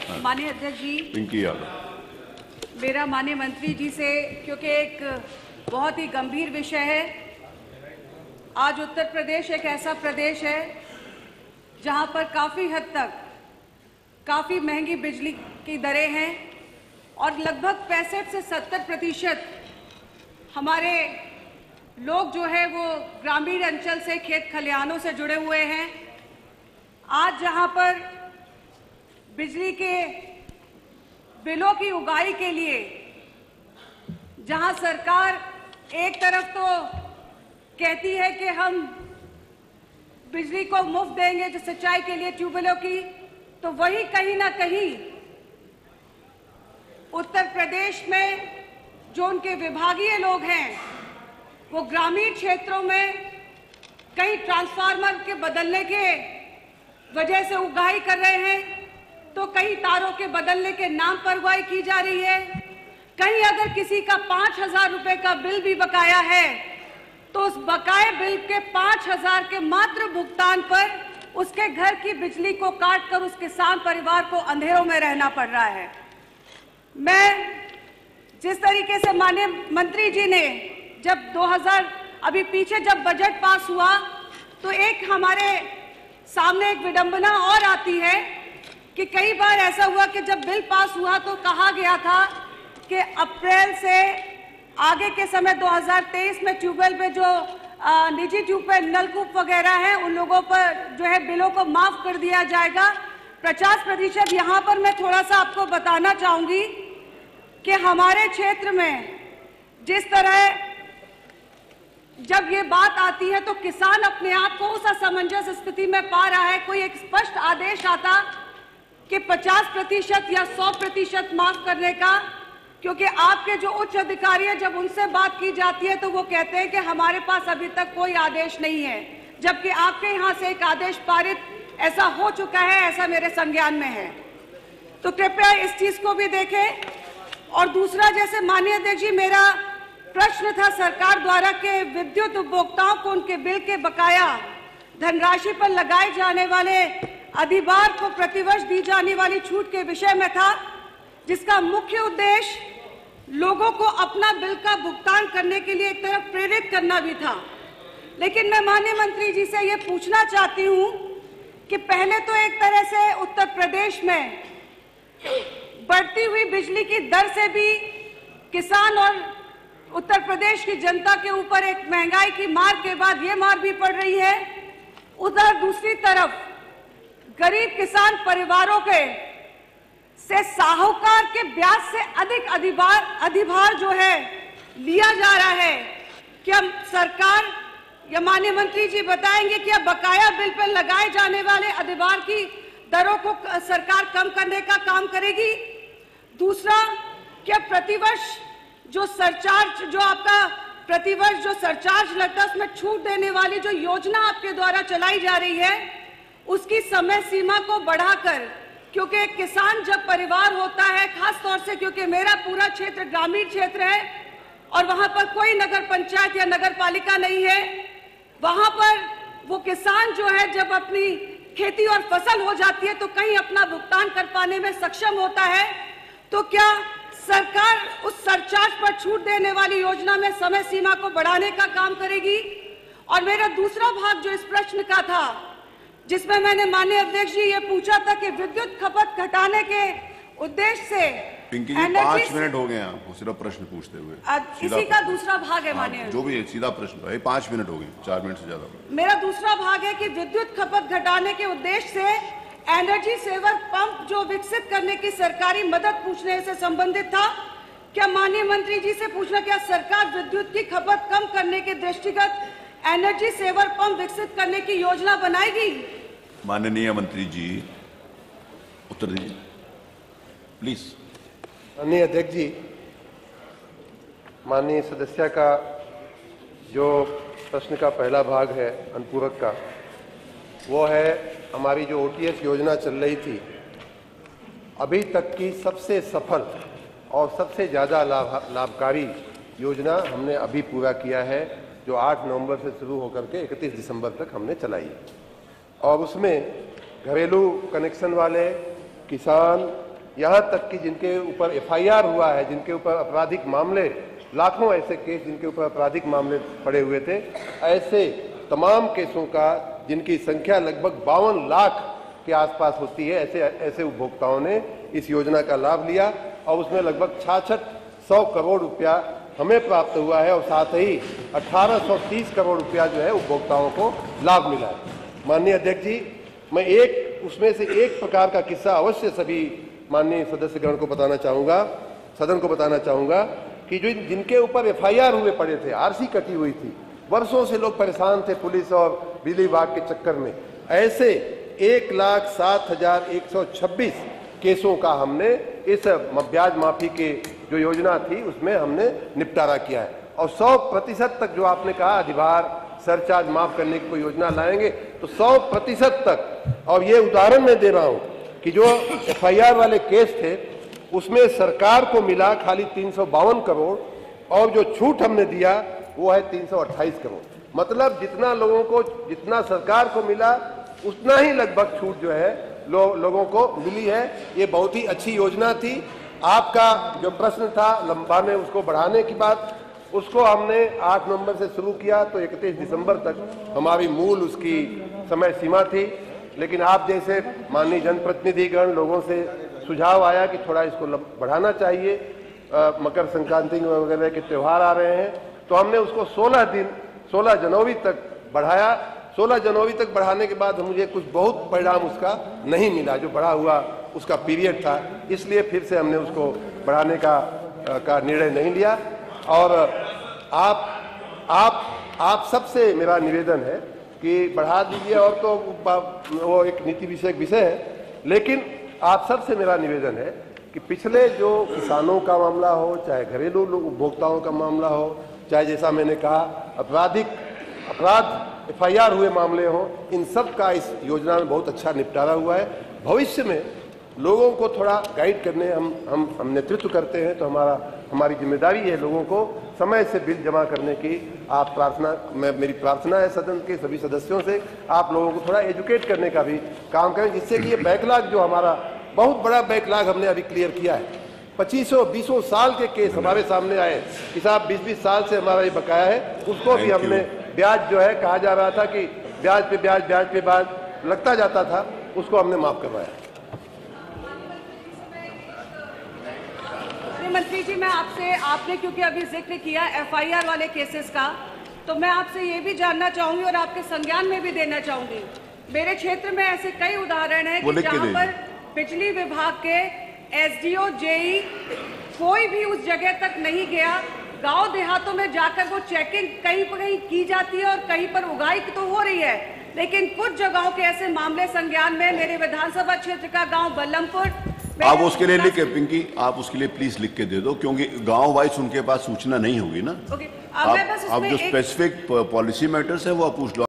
माननीय अध्यक्ष जी, पिंकी यादव। मेरा माननीय मंत्री जी से, क्योंकि एक बहुत ही गंभीर विषय है। आज उत्तर प्रदेश एक ऐसा प्रदेश है जहां पर काफ़ी हद तक काफ़ी महंगी बिजली की दरें हैं और लगभग 65 से 70% हमारे लोग जो है वो ग्रामीण अंचल से, खेत खलिहानों से जुड़े हुए हैं। आज जहां पर बिजली के बिलों की उगाही के लिए जहां सरकार एक तरफ तो कहती है कि हम बिजली को मुफ्त देंगे जो सिंचाई के लिए ट्यूबवेलों की, तो वही कहीं ना कहीं उत्तर प्रदेश में जो उनके विभागीय लोग हैं वो ग्रामीण क्षेत्रों में कई ट्रांसफार्मर के बदलने के वजह से उगाही कर रहे हैं, तो कहीं तारों के बदलने के नाम पर उगाही की जा रही है। कहीं अगर किसी का 5,000 रुपए का बिल भी बकाया है तो उस बकाये बिल के 5,000 के मात्र भुगतान पर उसके घर की बिजली को काटकर उस किसान परिवार को अंधेरों में रहना पड़ रहा है। मैं जिस तरीके से माननीय मंत्री जी ने जब 2000 अभी पीछे जब बजट पास हुआ तो एक हमारे सामने एक विडंबना और आती है कि कई बार ऐसा हुआ कि जब बिल पास हुआ तो कहा गया था कि अप्रैल से आगे के समय 2023 में ट्यूबवेल पे जो निजी ट्यूबवेल नलकूप वगैरह हैं उन लोगों पर जो है बिलों को माफ कर दिया जाएगा 50%। यहाँ पर मैं थोड़ा सा आपको बताना चाहूंगी कि हमारे क्षेत्र में जिस तरह जब ये बात आती है तो किसान अपने आप को उस असमंजस स्थिति में पा रहा है। कोई एक स्पष्ट आदेश आता कि 50% या 100% माफ करने का, क्योंकि आपके जो उच्च अधिकारी हैं जब उनसे बात की जाती है तो वो कहते हैं कि हमारे पास अभी तक कोई आदेश नहीं है, जबकि आपके यहाँ से एक आदेश पारित ऐसा हो चुका है, ऐसा मेरे संज्ञान में है। तो कृपया इस चीज को भी देखें। और दूसरा, जैसे माननीय अध्यक्ष जी, मेरा प्रश्न था सरकार द्वारा के विद्युत उपभोक्ताओं को उनके बिल के बकाया धनराशि पर लगाए जाने वाले अधिभार को प्रतिवर्ष दी जाने वाली छूट के विषय में था, जिसका मुख्य उद्देश्य लोगों को अपना बिल का भुगतान करने के लिए एक तरफ प्रेरित करना भी था। लेकिन मैं माननीय मंत्री जी से ये पूछना चाहती हूँ कि पहले तो एक तरह से उत्तर प्रदेश में बढ़ती हुई बिजली की दर से भी किसान और उत्तर प्रदेश की जनता के ऊपर एक महंगाई की मार के बाद ये मार भी पड़ रही है। उधर दूसरी तरफ गरीब किसान परिवारों के से साहूकार के ब्याज से अधिक अधिभार जो है लिया जा रहा है। क्या सरकार या माननीय मंत्री जी बताएंगे कि अब बकाया बिल पर लगाए जाने वाले अधिभार की दरों को सरकार कम करने का काम करेगी? दूसरा, क्या प्रतिवर्ष जो सरचार्ज जो आपका प्रतिवर्ष जो सरचार्ज लगता है उसमें छूट देने वाली जो योजना आपके द्वारा चलाई जा रही है उसकी समय सीमा को बढ़ाकर, क्योंकि एक किसान जब परिवार होता है, खास तौर से क्योंकि मेरा पूरा क्षेत्र ग्रामीण क्षेत्र है और वहां पर कोई नगर पंचायत या नगर पालिका नहीं है, वहां पर वो किसान जो है जब अपनी खेती और फसल हो जाती है तो कहीं अपना भुगतान कर पाने में सक्षम होता है। तो क्या सरकार उस सरचार्ज पर छूट देने वाली योजना में समय सीमा को बढ़ाने का काम करेगी? और मेरा दूसरा भाग जो इस प्रश्न का था, जिसमें मैंने माननीय अध्यक्ष जी ये पूछा था कि विद्युत खपत घटाने के उद्देश्य से पिंकी जी 5 मिनट हो गए हैं आपको सिर्फ प्रश्न पूछते हुए। इसी का दूसरा भाग है माननीय, जो भी है सीधा प्रश्न है, 5 मिनट हो गए, 4 मिनट से ज्यादा। मेरा दूसरा भाग है कि विद्युत खपत घटाने के उद्देश्य से एनर्जी सेवर पंप जो विकसित करने की सरकारी मदद पूछने से संबंधित था। क्या माननीय मंत्री जी से पूछना, क्या सरकार विद्युत की खपत कम करने के दृष्टिगत एनर्जी सेवर पंप विकसित करने की योजना बनाएगी? माननीय मंत्री जी उत्तर दीजिए प्लीज। माननीय अध्यक्ष जी, माननीय सदस्य का जो प्रश्न का पहला भाग है अनुपूरक का, वो है हमारी जो ओटीएस योजना चल रही थी, अभी तक की सबसे सफल और सबसे ज़्यादा लाभकारी योजना हमने अभी पूरा किया है, जो 8 नवंबर से शुरू होकर के 31 दिसंबर तक हमने चलाई है। और उसमें घरेलू कनेक्शन वाले किसान, यहाँ तक कि जिनके ऊपर FIR हुआ है, जिनके ऊपर आपराधिक मामले, लाखों ऐसे केस जिनके ऊपर आपराधिक मामले पड़े हुए थे, ऐसे तमाम केसों का जिनकी संख्या लगभग 52 लाख के आसपास होती है, ऐसे उपभोक्ताओं ने इस योजना का लाभ लिया और उसमें लगभग 6600 करोड़ रुपया हमें प्राप्त हुआ है और साथ ही 1830 करोड़ रुपया जो है उपभोक्ताओं को लाभ मिला है। माननीय अध्यक्ष जी, मैं उसमें से एक प्रकार का किस्सा अवश्य सभी माननीय सदस्यगण को बताना चाहूँगा, सदन को बताना चाहूँगा कि जो जिनके ऊपर FIR हुए पड़े थे, RC कटी हुई थी, वर्षों से लोग परेशान थे पुलिस और बिजली विभाग के चक्कर में, ऐसे 1,07,126 केसों का हमने इस ब्याज माफी के जो योजना थी उसमें हमने निपटारा किया है। और 100% तक जो आपने कहा अधिभार सरचार्ज माफ करने की कोई योजना लाएंगे तो 100% तक। और ये उदाहरण मैं दे रहा हूं कि जो FIR वाले केस थे उसमें सरकार को मिला खाली 352 करोड़ और जो छूट हमने दिया वो है 328 करोड़। मतलब जितना लोगों को, जितना सरकार को मिला उतना ही लगभग छूट जो है लोगों को मिली है। ये बहुत ही अच्छी योजना थी। आपका जो प्रश्न था लंबाने उसको बढ़ाने की बात, उसको हमने 8 नवंबर से शुरू किया तो 31 दिसंबर तक हमारी मूल उसकी समय सीमा थी। लेकिन आप जैसे माननीय जनप्रतिनिधिगण, लोगों से सुझाव आया कि थोड़ा इसको बढ़ाना चाहिए, मकर संक्रांति वगैरह के त्यौहार आ रहे हैं, तो हमने उसको 16 जनवरी तक बढ़ाया। 16 जनवरी तक बढ़ाने के बाद मुझे कुछ बहुत परिणाम उसका नहीं मिला, जो बढ़ा हुआ उसका पीरियड था, इसलिए फिर से हमने उसको बढ़ाने का निर्णय नहीं लिया। और आप सबसे मेरा निवेदन है कि बढ़ा दीजिए, और तो वो एक नीति विषयक विषय है, लेकिन आप सबसे मेरा निवेदन है कि पिछले जो किसानों का मामला हो, चाहे घरेलू उपभोक्ताओं का मामला हो, चाहे जैसा मैंने कहा अपराध FIR हुए मामले हों, इन सब का इस योजना में बहुत अच्छा निपटारा हुआ है। भविष्य में लोगों को थोड़ा गाइड करने हम नेतृत्व करते हैं, तो हमारी जिम्मेदारी है लोगों को समय से बिल जमा करने की। मेरी प्रार्थना है सदन के सभी सदस्यों से, आप लोगों को थोड़ा एजुकेट करने का भी काम करें, जिससे कि ये बैकलॉग जो हमारा बहुत बड़ा बैकलॉग हमने अभी क्लियर किया है। 25-20 साल के केस हमारे सामने आए कि साहब 20-20 साल से हमारा ये बकाया है, उसको भी हमने ब्याज जो है कहा जा रहा था कि ब्याज पे ब्याज लगता जाता था, उसको हमने माफ करवाया। मंत्री जी, मैं आपने क्योंकि अभी जिक्र किया FIR वाले केसेस का, तो मैं आपसे ये भी जानना चाहूंगी और आपके संज्ञान में भी देना चाहूंगी। मेरे क्षेत्र में ऐसे कई उदाहरण हैं कि जहां पर बिजली विभाग के SDO JE कोई भी उस जगह तक नहीं गया। गांव देहातों में जाकर वो चेकिंग कहीं पर कहीं की जाती है और कहीं पर उगाई तो हो रही है, लेकिन कुछ जगहों के ऐसे मामले संज्ञान में, मेरे विधानसभा क्षेत्र का गांव बल्लमपुर, आप उसके लिए लिख के, पिंकी आप उसके लिए प्लीज लिख के दे दो, क्योंकि गांव वाइज उनके पास सूचना नहीं होगी ना। ओके, आप जो स्पेसिफिक पॉलिसी मैटर्स है वो आप पूछ लो।